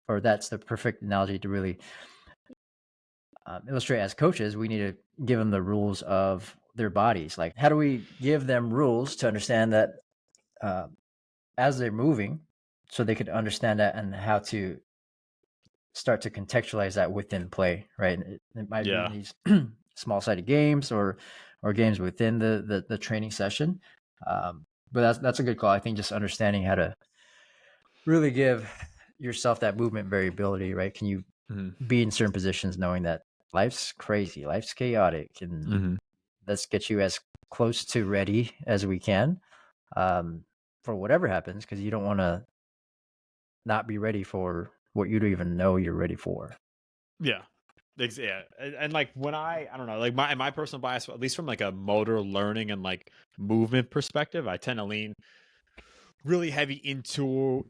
or that's the perfect analogy to really illustrate. As coaches, we need to give them the rules of their bodies. Like, how do we give them rules to understand that as they're moving, so they could understand that, and how to start to contextualize that within play, right? It might be in these small-sided games, or games within the training session. But that's a good call. I think just understanding how to really give yourself that movement variability, right? Can you be in certain positions knowing that life's crazy, life's chaotic, and let's get you as close to ready as we can for whatever happens, because you don't want to not be ready for what you don't even know you're ready for. Yeah. And like when I don't know, like my personal bias, at least from like a motor learning and like movement perspective, I tend to lean really heavy into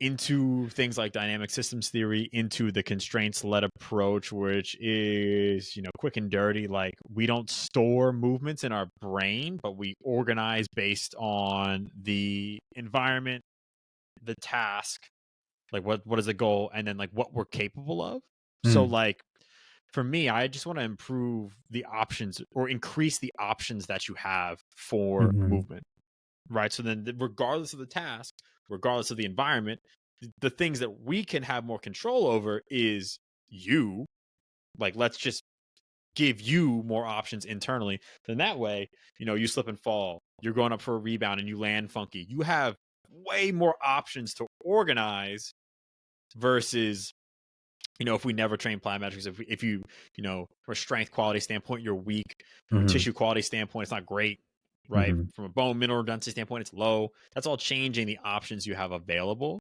things like dynamic systems theory, into the constraints led approach, which is, quick and dirty. Like, we don't store movements in our brain, but we organize based on the environment, the task, like what is the goal, and then like what we're capable of. So like, for me, I just want to improve the options or increase the options that you have for movement, right? So then, regardless of the task, regardless of the environment, the things that we can have more control over is you. Like, let's just give you more options internally. Then that way, you slip and fall, you're going up for a rebound and you land funky. You have way more options to organize versus, if we never train plyometrics, if you, from a strength quality standpoint, you're weak. From a tissue quality standpoint, it's not great, right? From a bone mineral density standpoint, it's low. That's all changing the options you have available,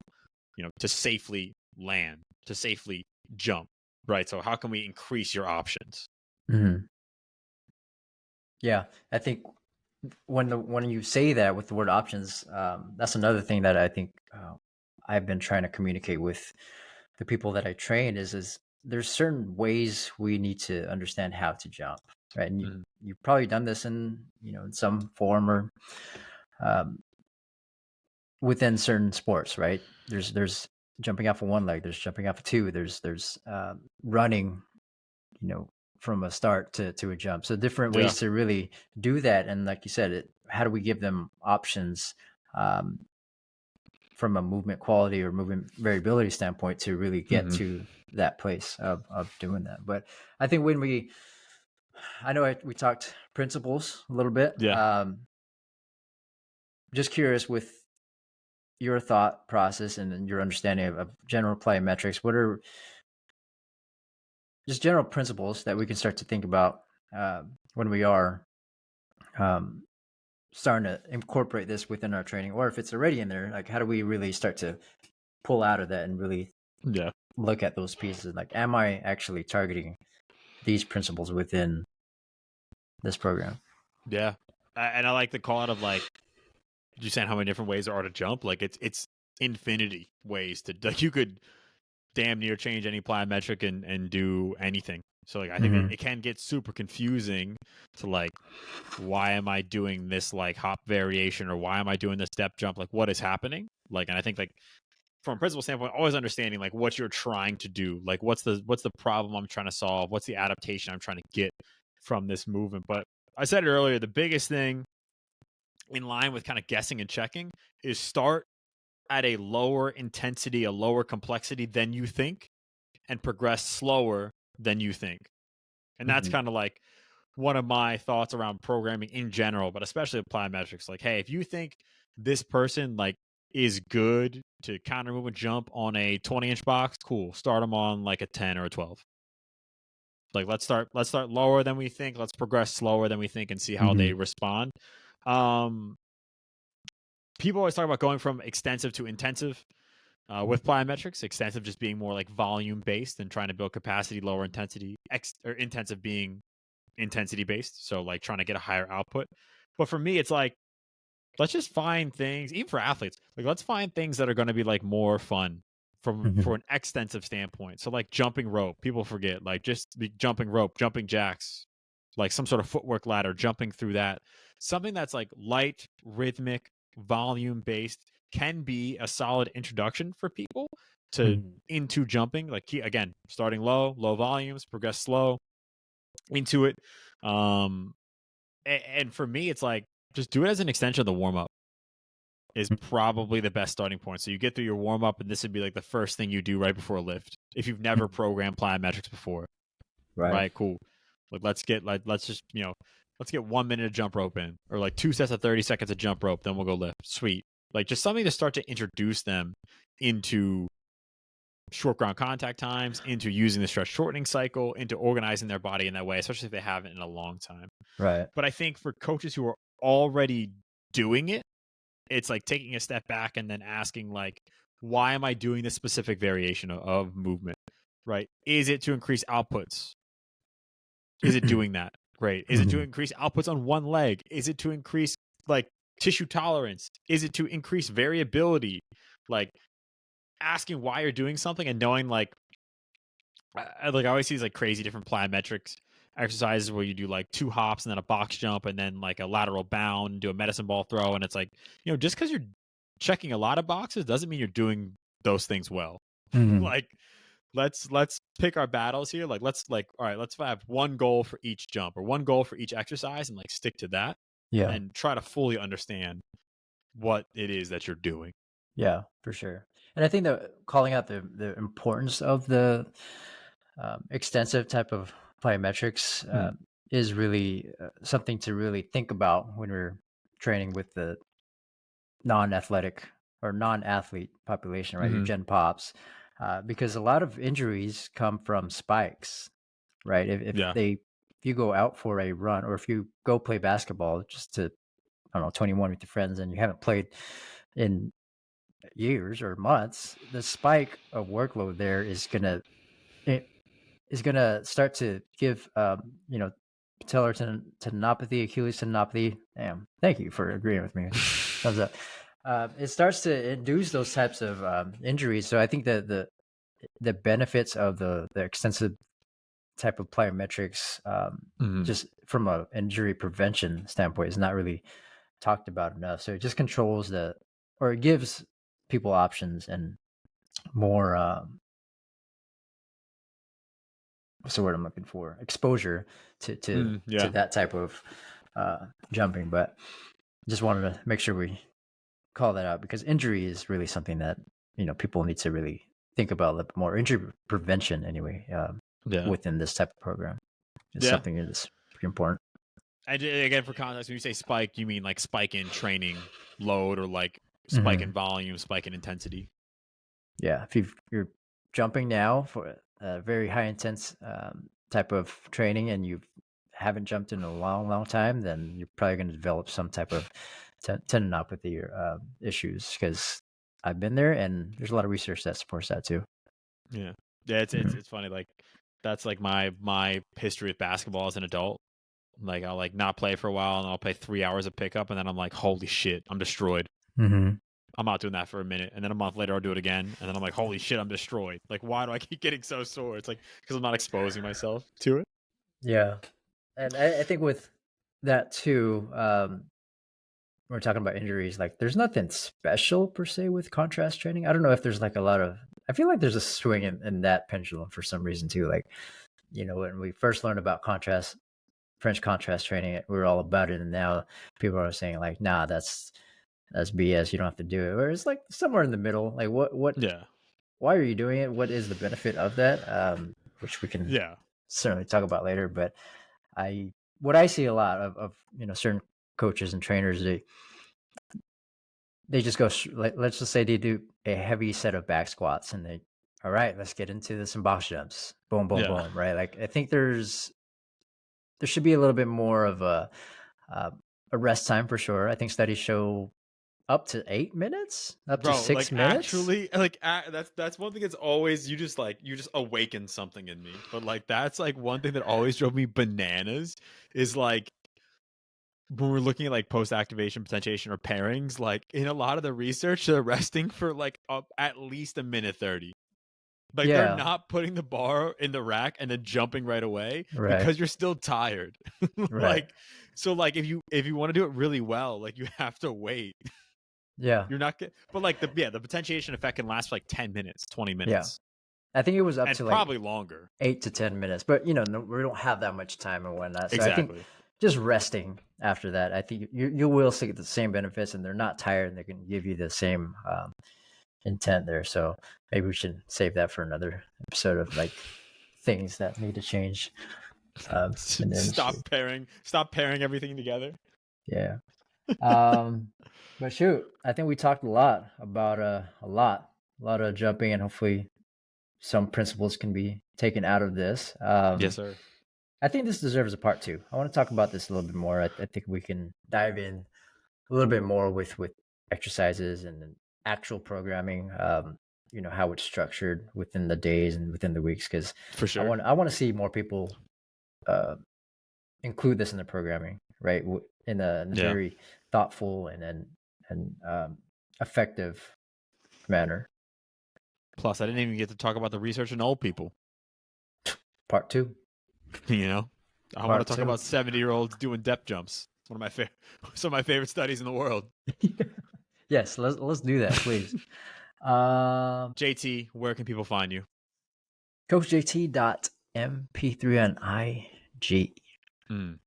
to safely land, to safely jump, right? So how can we increase your options? Yeah, I think when you say that with the word options, that's another thing that I think I've been trying to communicate with the people that I train is there's certain ways we need to understand how to jump, right? And you've probably done this in in some form or within certain sports, right? There's jumping off of one leg, there's jumping off of two, there's running, from a start to a jump. So different ways to really do that. And like you said, how do we give them options from a movement quality or movement variability standpoint to really get to that place of doing that? But I think I know we talked principles a little bit. Just curious with your thought process and your understanding of general plyometrics, what are just general principles that we can start to think about when we are starting to incorporate this within our training, or if it's already in there, like how do we really start to pull out of that and really look at those pieces? Like, am I actually targeting these principles within this program? Yeah. And I like the call out of like, you saying how many different ways there are to jump. Like, it's infinity ways to, like, you could damn near change any plyometric and do anything. So like, I think that it can get super confusing to like, why am I doing this like hop variation, or why am I doing this step jump? Like, what is happening? Like, and I think like from a principle standpoint, always understanding like what you're trying to do, like what's the problem I'm trying to solve, what's the adaptation I'm trying to get from this movement. But I said it earlier, the biggest thing in line with kind of guessing and checking is start at a lower intensity, a lower complexity than you think, and progress slower than you think. And that's kind of like one of my thoughts around programming in general, but especially plyometrics. Like, hey, if you think this person like is good to counter move and jump on a 20-inch box, cool. Start them on like a 10 or a 12. Like, let's start lower than we think. Let's progress slower than we think and see how they respond. People always talk about going from extensive to intensive with plyometrics. Extensive just being more like volume based and trying to build capacity, lower intensity, or intensive being intensity based. So like trying to get a higher output. But for me, it's like, let's just find things, even for athletes, like let's find things that are going to be like more fun for an extensive standpoint. So like jumping rope, people forget, like just jumping rope, jumping jacks, like some sort of footwork ladder, jumping through that. Something that's like light, rhythmic, volume based can be a solid introduction for people to into jumping. Like, again, starting low volumes, progress slow into it. And for me, it's like, just do it as an extension of the warm up is probably the best starting point. So you get through your warm up, and this would be like the first thing you do right before a lift. If you've never programmed plyometrics before, right? Cool. Like, let's get 1 minute of jump rope in, or like 2 sets of 30 seconds of jump rope. Then we'll go lift. Sweet. Like, just something to start to introduce them into short ground contact times, into using the stress shortening cycle, into organizing their body in that way, especially if they haven't in a long time. Right. But I think for coaches who are already doing it, it's like taking a step back and then asking, like, why am I doing this specific variation of movement, right? Is it to increase outputs? Is it doing that? Great. Is it to increase outputs on one leg? Is it to increase like tissue tolerance? Is it to increase variability? Like asking why you're doing something and knowing like I always see these like crazy different plyometrics exercises where you do like 2 hops and then a box jump and then like a lateral bound, do a medicine ball throw, and it's like, just because you're checking a lot of boxes doesn't mean you're doing those things well. Mm-hmm. Like let's pick our battles here. Like let's all right, let's have one goal for each jump or one goal for each exercise and like stick to that. Yeah. And try to fully understand what it is that you're doing. Yeah, for sure. And I think that calling out the importance of the extensive type of plyometrics is really something to really think about when we're training with the non-athletic or non-athlete population, right? Your gen pops, because a lot of injuries come from spikes, right? If you go out for a run or if you go play basketball just to, I don't know, 21 with your friends and you haven't played in years or months, the spike of workload there is gonna start to give patellar tendinopathy, Achilles tendinopathy. Damn, thank you for agreeing with me. Thumbs up. It starts to induce those types of injuries. So I think that the benefits of the extensive type of plyometrics, just from a injury prevention standpoint, is not really talked about enough. So it just controls or it gives people options and more what's the word I'm looking for? Exposure to that type of jumping. But just wanted to make sure we call that out because injury is really something that people need to really think about a little bit more. Injury prevention, anyway, within this type of program is something that is pretty important. And again, for context, when you say spike, you mean like spike in training load or like spike in volume, spike in intensity. Yeah, if you're jumping now for a very high intense type of training and you haven't jumped in a long time, then you're probably going to develop some type of tendinopathy or issues, because I've been there and there's a lot of research that supports that too. Yeah, it's funny. Like that's like my history with basketball as an adult. Like I'll like not play for a while and I'll play 3 hours of pickup and then I'm like, holy shit, I'm destroyed. I'm not doing that for a minute, and then a month later I'll do it again, and then I'm like, holy shit, I'm destroyed. Like, why do I keep getting so sore? It's like because I'm not exposing myself to it. Yeah, and I think with that too, we're talking about injuries. Like, there's nothing special per se with contrast training. I don't know if there's like a lot of. I feel like there's a swing in that pendulum for some reason too. Like, when we first learned about French contrast training, we were all about it, and now people are saying like, nah, that's BS. You don't have to do it. Or it's like somewhere in the middle. Like, what? Yeah. Why are you doing it? What is the benefit of that? Which we can certainly talk about later. But what I see a lot of certain coaches and trainers, they just go, let's just say they do a heavy set of back squats and all right, let's get into some box jumps. Boom, boom, boom. Right. Like, I think there should be a little bit more of a rest time for sure. I think studies show up to 8 minutes, to 6 minutes. Actually, like that's one thing that's always you just awaken something in me. But like that's like one thing that always drove me bananas is like when we're looking at like post-activation potentiation or pairings, like in a lot of the research, they're resting for like at least 1:30. Like they're not putting the bar in the rack and then jumping right away because you're still tired. Like, so like if you want to do it really well, like you have to wait. Yeah. You're not but like the potentiation effect can last for like 10 minutes, 20 minutes. I think it was up and to probably like longer, 8 to 10 minutes, but we don't have that much time and whatnot. So exactly. I think just resting after that, I think you will see the same benefits, and they're not tired and they can give you the same intent there. So maybe we should save that for another episode of like things that need to change. Stop pairing everything together. Yeah. But shoot, I think we talked a lot about a lot of jumping, and hopefully some principles can be taken out of this. Yes, sir. I think this deserves a part 2. I want to talk about this a little bit more. I think we can dive in a little bit more with exercises and actual programming, how it's structured within the days and within the weeks, because for sure I want to see more people include this in the programming, right? in a very thoughtful and effective manner. Plus, I didn't even get to talk about the research in old people. Part 2. You know, I want to talk about 70-year-olds doing depth jumps. It's one of some of my favorite studies in the world. Yes, let's do that, please. JT, where can people find you? CoachJT.mp3 on IG.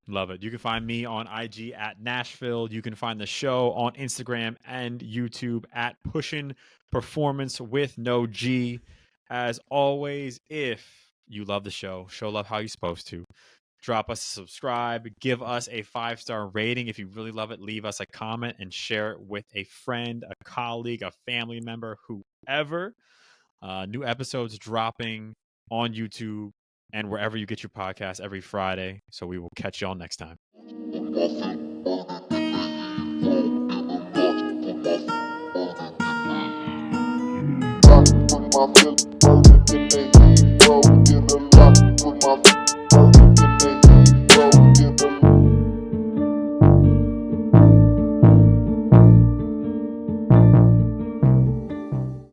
Love it. You can find me on IG at Nashville. You can find the show on Instagram and YouTube at Pushin Performance with no G. As always, if you love the show love how you're supposed to. Drop us a subscribe, give us a 5-star rating. If you really love it, leave us a comment and share it with a friend, a colleague, a family member, whoever. New episodes dropping on YouTube and wherever you get your podcast every Friday. So we will catch y'all next time. My